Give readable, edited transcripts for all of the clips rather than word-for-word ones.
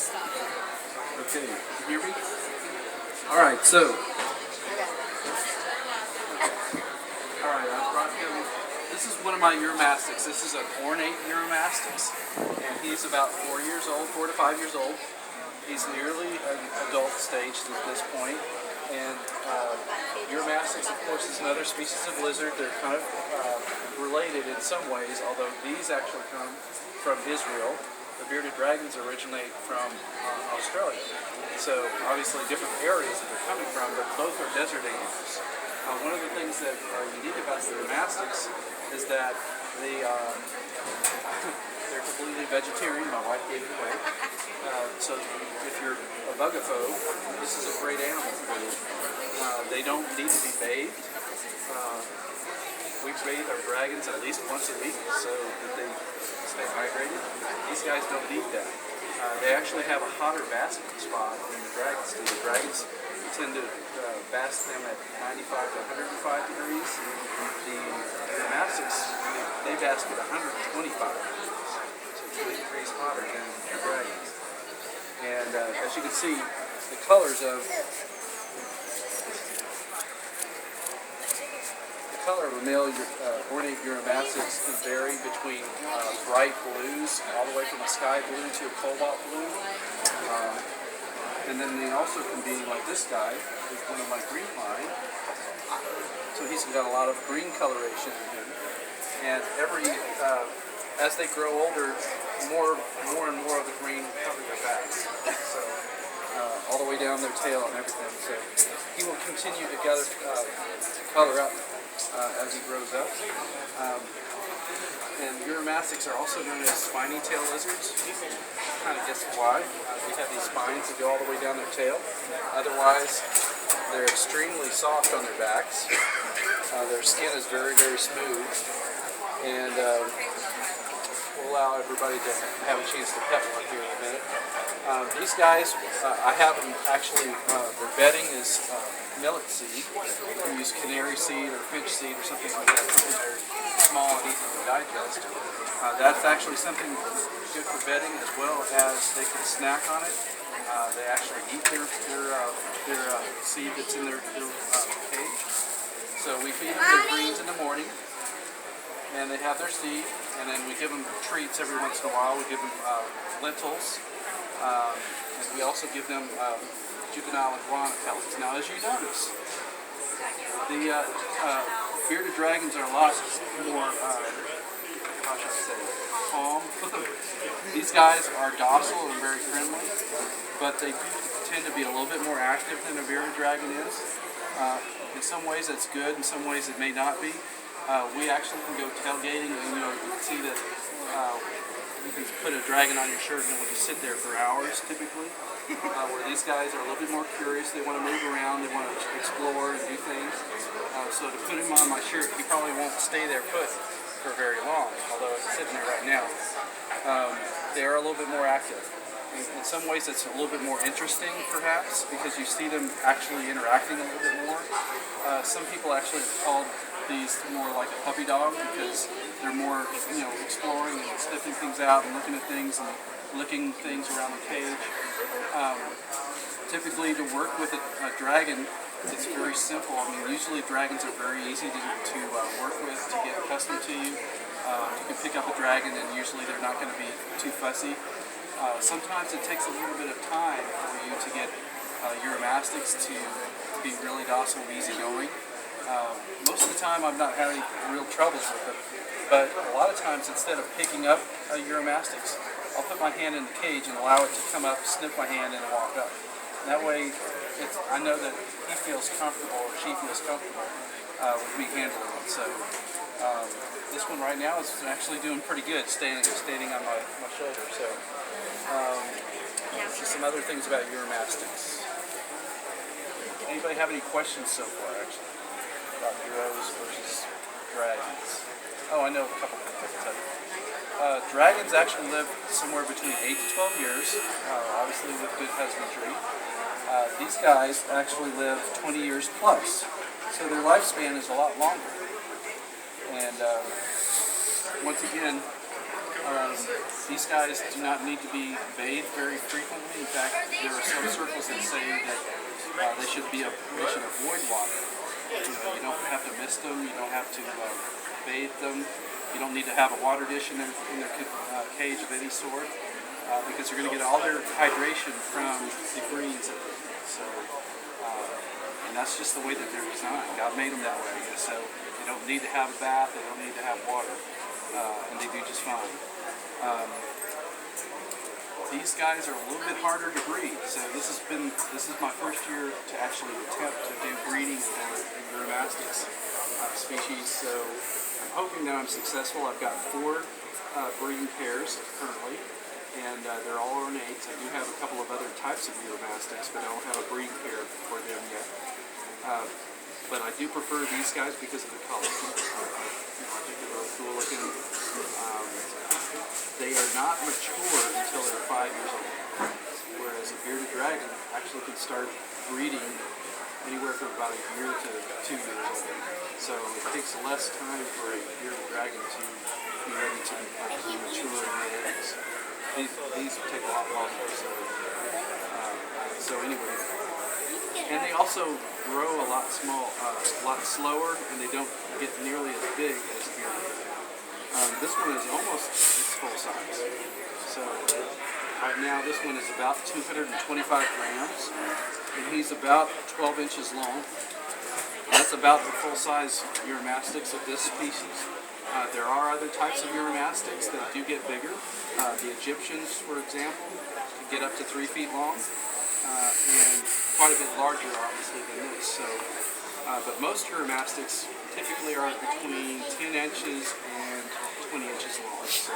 Okay, you hear me? Alright, so. Alright, I brought him. This is one of my Uromastyx. This is an ornate Uromastyx. And he's about 4 years old, 4 to 5 years old. He's nearly an adult stage at this point. And Uromastyx, of course, is another species of lizard. They're kind of related in some ways, although these actually come from Israel. The bearded dragons originate from Australia. So obviously different areas that they're coming from, but both are desert animals. One of the things that are unique about the Uromastyx is that they're completely vegetarian. My wife gave it away. So if you're a bugaphobe, this is a great animal for you. They don't need to be bathed. We bathe our dragons at least once a week so that they stay hydrated. These guys don't need that. They actually have a hotter basking spot than the dragons do. The dragons tend to bask them at 95 to 105 degrees. The Uromastyx, they bask at 125 degrees. So 20 degrees hotter than the dragons. And as you can see, the colors of a male ornate Uromastyx can vary between bright blues all the way from a sky blue to a cobalt blue. And then they also can be like this guy, who's one of my green line. So he's got a lot of green coloration in him. And as they grow older, more and more of the green cover their backs. So all the way down their tail and everything. So he will continue to color up as he grows up. And Uromastyx are also known as Spiny Tailed Lizards. Kind of guess why. They have these spines that go all the way down their tail. Otherwise, they're extremely soft on their backs. Their skin is very, very smooth. And we'll allow everybody to have a chance to pet one here in a minute. These guys, I have them actually, their bedding is millet seed. You use canary seed or finch seed or something like that, something very small and easy to digest. That's actually something good for bedding as well as they can snack on it. They actually eat their seed that's in their cage. So we feed them their greens in the morning, and they have their seed, and then we give them treats every once in a while. We give them lentils, and we also give them juvenile iguana pellets. Now, as you notice, the bearded dragons are a lot more, how should I say, calm. These guys are docile and very friendly, but they do tend to be a little bit more active than a bearded dragon is. In some ways that's good, in some ways it may not be. We actually can go tailgating, and you can see that you can put a dragon on your shirt and it will just sit there for hours typically. Where these guys are a little bit more curious, they want to move around, they want to explore and do things. So to put him on my shirt, he probably won't stay there put for very long, although it's sitting there right now. They are a little bit more active. In some ways it's a little bit more interesting perhaps because you see them actually interacting a little bit more. Some people actually call these more like a puppy dog because they're more exploring and sniffing things out and looking at things and licking things around the cage. Typically to work with a dragon it's very simple. I mean usually dragons are very easy to work with, to get accustomed to you. You can pick up a dragon and usually they're not going to be too fussy. Sometimes it takes a little bit of time for you to get Uromastyx to be really docile and easygoing. Most of the time I've not had any real troubles with it, but a lot of times instead of picking up a Uromastyx, I'll put my hand in the cage and allow it to come up, sniff my hand, and walk up. And that way I know that he feels comfortable or she feels comfortable with me handling it. So this one right now is actually doing pretty good, standing on my shoulder. So just some other things about Uromastyx. Anybody have any questions so far, actually, about Uros versus dragons? Oh, I know a couple things I can tell you. Dragons actually live somewhere between 8 to 12 years, obviously with good husbandry. These guys actually live 20 years plus, so their lifespan is a lot longer. And once again, These guys do not need to be bathed very frequently. In fact, there are some circles that say that they should avoid water. You don't have to mist them. You don't have to bathe them. You don't need to have a water dish in their cage of any sort because you're going to get all their hydration from the greens. So, and that's just the way that they're designed. God made them that way. So they don't need to have a bath. They don't need to have water, and they do just fine. These guys are a little bit harder to breed. So this is my first year to actually attempt to do breeding for Uromastyx species. So I'm hoping that I'm successful. I've got 4 breeding pairs currently, and they're all ornates. I do have a couple of other types of Uromastyx, but I don't have a breeding pair for them yet. But I do prefer these guys because of the color. I think they're really cool looking. They are not mature until they're 5 years old, whereas a bearded dragon actually can start breeding anywhere from about a year to 2 years old. So it takes less time for a bearded dragon to be ready to mature in their eggs. These take a lot longer. So anyway, and they also grow a lot slower, and they don't get nearly as big as a bearded dragon. This one is almost its full size. So right now this one is about 225 grams, and he's about 12 inches long. That's about the full size Uromastyx of this species. There are other types of Uromastyx that do get bigger. The Egyptians, for example, can get up to 3 feet long, and quite a bit larger, obviously, than this. So, but most Uromastyx typically are between 10 inches and 20 inches long. So,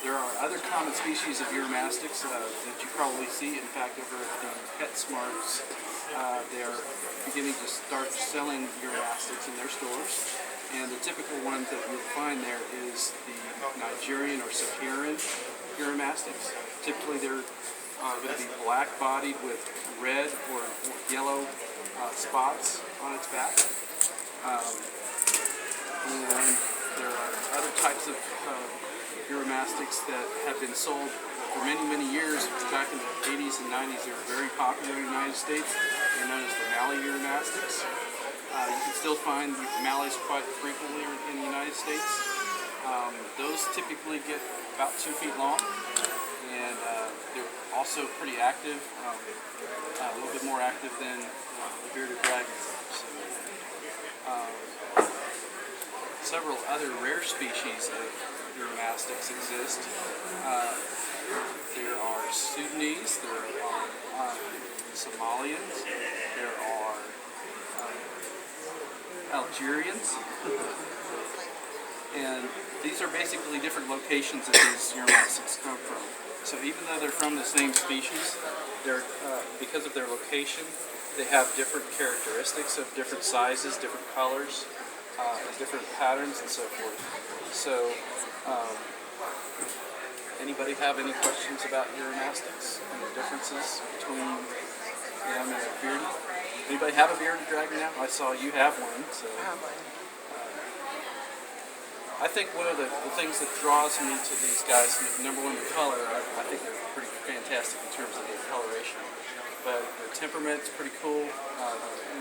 there are other common species of Uromastyx that you probably see. In fact, over at the PetSmarts, they're beginning to start selling Uromastyx in their stores. And the typical ones that you'll find there is the Nigerian or Saharan Uromastyx. Typically, they're going to be black-bodied with red or yellow spots on its back. And there are other types of Uromastyx that have been sold for many, many years. Back in the 80s and 90s, they were very popular in the United States. They're known as the Mallee Uromastyx. You can still find Mallees quite frequently in the United States. Those typically get about 2 feet long, and they're also pretty active, a little bit more active than the bearded dragons. Several other rare species of Uromastyx exist. There are Sudanese, there are Somalians, there are Algerians, and these are basically different locations that these Uromastyx come from. So even though they're from the same species, they're because of their location, they have different characteristics of different sizes, different colors, and different patterns, and so forth. So, anybody have any questions about Uromastyx and the differences between them and a bearded? Anybody have a bearded dragon now? I saw you have one. So, I think one of the things that draws me to these guys, number one, the color. I think they're pretty fantastic in terms of their coloration. But their temperament's pretty cool.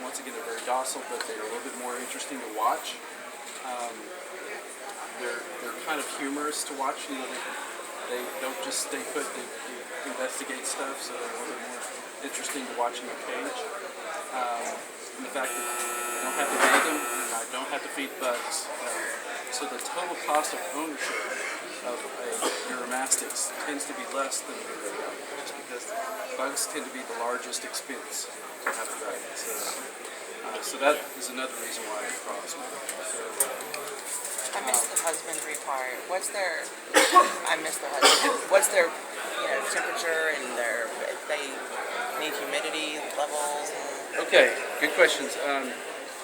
Once again, they're very docile, but they're a little bit more interesting to watch. They're kind of humorous to watch. You know, they don't just stay put. They investigate stuff, so they're a little bit more interesting to watch in the cage. And the fact that I don't have to bathe them and I don't have to feed bugs. So the total cost of ownership of a Uromastyx tends to be less than a bearded dragon, just because bugs tend to be the largest expense to have a dragon. So that is another reason why it draws me. I missed the husbandry part. What's their temperature and if they need humidity levels? Okay, good questions.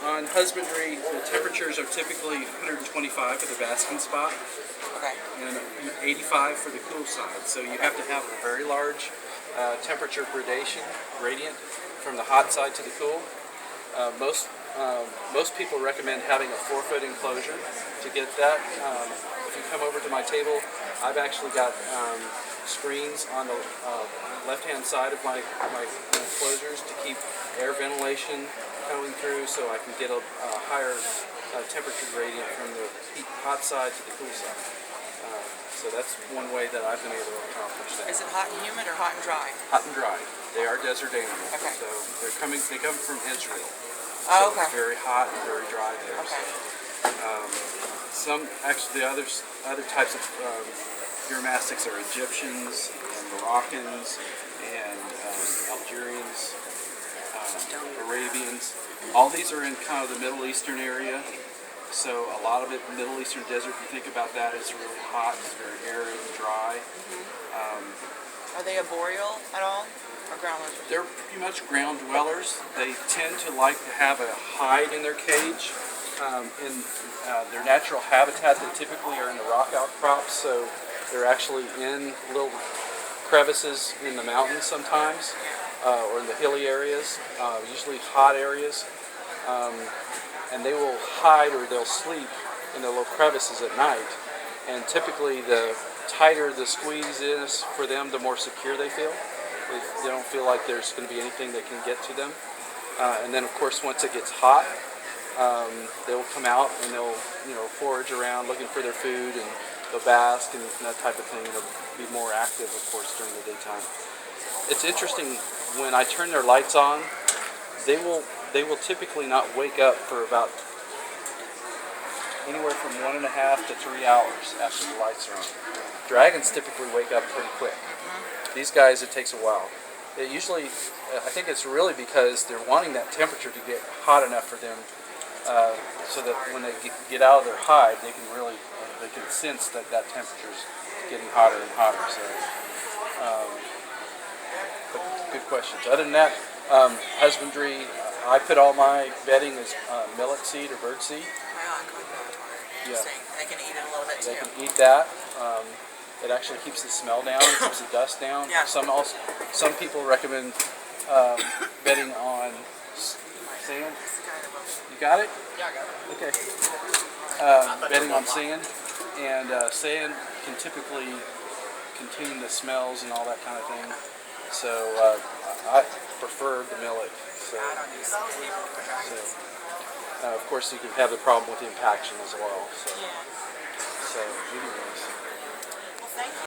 On husbandry, the temperatures are typically 125 for the basking spot, and 85 for the cool side. So you have to have a very large temperature gradient from the hot side to the cool. Most people recommend having a 4-foot enclosure to get that. if you come over to my table, I've actually got screens on the left-hand side of my enclosures to keep air ventilation coming through, so I can get a higher temperature gradient from the hot side to the cool side. So that's one way that I've been able to accomplish that. Is it hot and humid or hot and dry? Hot and dry. They are desert animals. Okay. So they come from Israel. Oh, So okay. it's very hot and very dry there. Okay. So, the other types of Uromastyx are Egyptians and Moroccans and Algerians, Arabians. All these are in kind of the Middle Eastern area. So a lot of it, Middle Eastern desert, if you think about that, it's really hot, it's very arid and dry. Are they arboreal at all, or ground lizards? They're pretty much ground dwellers. They tend to like to have a hide in their cage. In their natural habitat, they typically are in the rock outcrops, so they're actually in little crevices in the mountains sometimes, or in the hilly areas, usually hot areas. And they will hide or they'll sleep in the little crevices at night. And typically the tighter the squeeze is for them, the more secure they feel. They don't feel like there's going to be anything that can get to them. And then of course once it gets hot, they'll come out and they'll forage around looking for their food, and they'll bask and that type of thing. They'll be more active of course during the daytime. It's interesting, when I turn their lights on, they will typically not wake up for about anywhere from 1.5 to 3 hours after the lights are on. Dragons typically wake up pretty quick. These guys, it takes a while. It usually, I think it's really because they're wanting that temperature to get hot enough for them, so that when they get out of their hide, they can sense that temperature is getting hotter and hotter. So, but good questions. Other than that, husbandry. I put all my bedding as millet seed or bird seed. Interesting. They can eat it a little bit too. They can eat that. It actually keeps the smell down, it keeps the dust down. Yeah. Some people recommend bedding on sand. You got it? Yeah, I got it. Okay. Bedding on sand, and sand can typically contain the smells and all that kind of thing. So I prefer the millet. So, of course, you can have the problem with the impaction as well. So anyways.